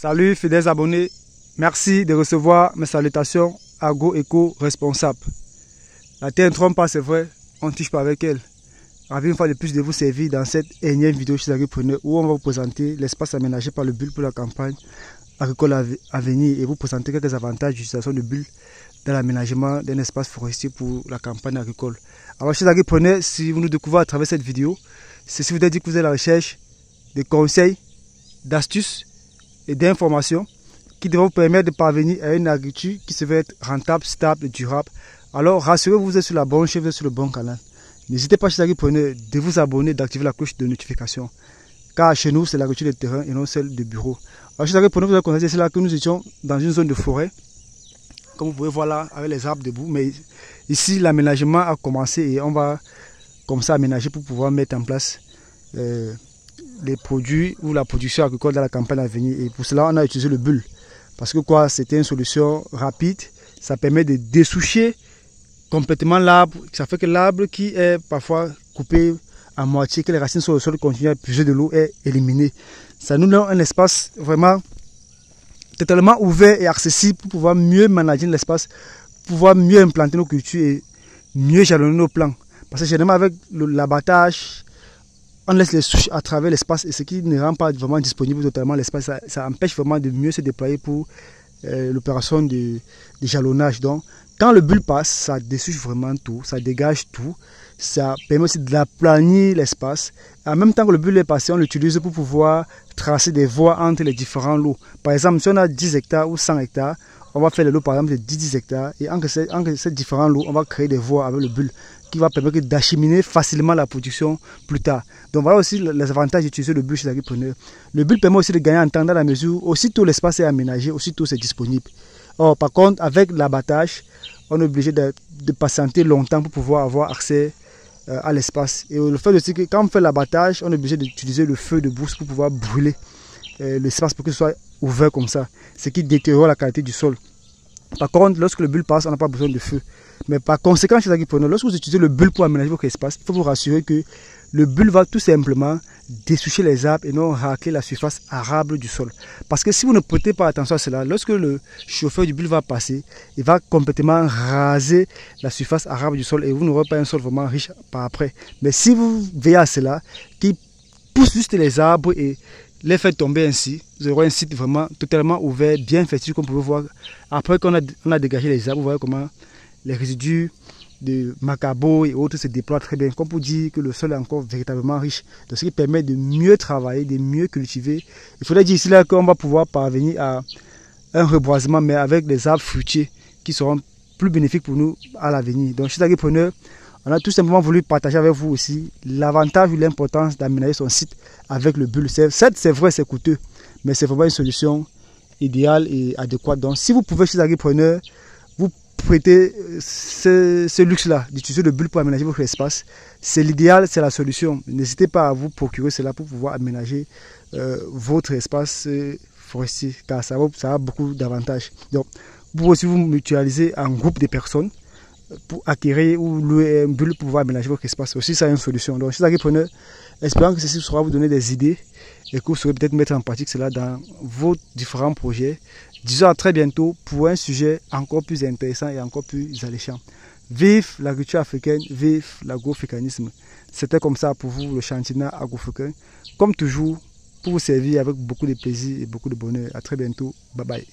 Salut fidèles abonnés, merci de recevoir mes salutations Agroéco responsable. La terre ne trompe pas, c'est vrai, on ne touche pas avec elle. Ravi une fois de plus de vous servir dans cette énième vidéo chez Agripreneur où on va vous présenter l'espace aménagé par le bulle pour la campagne agricole à venir et vous présenter quelques avantages d'utilisation de bulles dans l'aménagement d'un espace forestier pour la campagne agricole. Alors chez Agripreneur, si vous nous découvrez à travers cette vidéo, c'est si vous avez dit que vous êtes à la recherche de conseils, d'astuces et d'informations qui devront vous permettre de parvenir à une agriculture qui se veut être rentable, stable et durable. Alors rassurez-vous, vous êtes sur la bonne chaîne, vous êtes sur le bon canal. N'hésitez pas chez Agripreneur de vous abonner, d'activer la cloche de notification. Car chez nous, c'est l'agriculture de terrain et non celle de bureau. Alors chez Agripreneur, vous allez constater c'est là que nous étions dans une zone de forêt. Comme vous pouvez voir là, avec les arbres debout. Mais ici, l'aménagement a commencé et on va comme ça aménager pour pouvoir mettre en place les produits ou la production agricole dans la campagne à venir. Et pour cela, on a utilisé le bulle. Parce que quoi, c'était une solution rapide. Ça permet de dessoucher complètement l'arbre. Ça fait que l'arbre qui est parfois coupé à moitié, que les racines sur le sol continuent à puiser de l'eau, est éliminé. Ça nous donne un espace vraiment totalement ouvert et accessible pour pouvoir mieux manager l'espace, pouvoir mieux implanter nos cultures et mieux jalonner nos plants. Parce que généralement avec l'abattage, on laisse les souches à travers l'espace et ce qui ne rend pas vraiment disponible totalement l'espace, ça empêche vraiment de mieux se déployer pour l'opération de jalonnage. Donc, quand le bulle passe, ça dessouche vraiment tout, ça dégage tout, ça permet aussi d'aplanir l'espace. En même temps que le bulle est passé, on l'utilise pour pouvoir tracer des voies entre les différents lots. Par exemple, si on a 10 hectares ou 100 hectares, on va faire le lot par exemple de 10 hectares et entre ces différents lots, on va créer des voies avec le bulle qui va permettre d'acheminer facilement la production plus tard. Donc voilà aussi les avantages d'utiliser le bulle chez l'agriculteur. Le bulle permet aussi de gagner en temps dans la mesure où aussitôt l'espace est aménagé, aussitôt c'est disponible. Or par contre, avec l'abattage, on est obligé de patienter longtemps pour pouvoir avoir accès à l'espace. Et le fait aussi que quand on fait l'abattage, on est obligé d'utiliser le feu de brousse pour pouvoir brûler l'espace pour que ce soit ouvert comme ça, ce qui détériore la qualité du sol. Par contre, lorsque le bulle passe, on n'a pas besoin de feu. Mais par conséquent, chez les agriculteurs, lorsque vous utilisez le bulle pour aménager votre espace, il faut vous rassurer que le bulle va tout simplement dessoucher les arbres et non racler la surface arable du sol. Parce que si vous ne prêtez pas attention à cela, lorsque le chauffeur du bulle va passer, il va complètement raser la surface arable du sol et vous n'aurez pas un sol vraiment riche par après. Mais si vous veillez à cela, qui pousse juste les arbres et les fait tomber ainsi, vous aurez un site vraiment totalement ouvert, bien fertile, comme vous pouvez voir. Après qu'on a dégagé les arbres, vous voyez comment les résidus de macabo et autres se déploient très bien, comme pour dire que le sol est encore véritablement riche. Donc, ce qui permet de mieux travailler, de mieux cultiver. Il faudrait dire ici là qu'on va pouvoir parvenir à un reboisement, mais avec des arbres fruitiers qui seront plus bénéfiques pour nous à l'avenir. Donc, chez Agripreneur, on a tout simplement voulu partager avec vous aussi l'avantage ou l'importance d'aménager son site avec le bulle. Certes, c'est vrai, c'est coûteux, mais c'est vraiment une solution idéale et adéquate. Donc, si vous pouvez chez Agripreneur, vous prêtez ce luxe-là d'utiliser le bulle pour aménager votre espace. C'est l'idéal, c'est la solution. N'hésitez pas à vous procurer cela pour pouvoir aménager votre espace forestier, car ça a beaucoup d'avantages. Donc, vous pouvez aussi vous mutualiser en groupe de personnes pour acquérir ou louer un bulle pour pouvoir aménager votre espace. Aussi, ça a une solution. Donc, chez Agripreneur, espérons que ceci saura vous donner des idées et que vous saurez peut-être mettre en pratique cela dans vos différents projets. Disons à très bientôt pour un sujet encore plus intéressant et encore plus alléchant. Vive l'agriculture africaine, vive l'agroafricanisme. C'était comme ça pour vous le Chantina Agroafricain. Comme toujours, pour vous servir avec beaucoup de plaisir et beaucoup de bonheur. À très bientôt. Bye bye.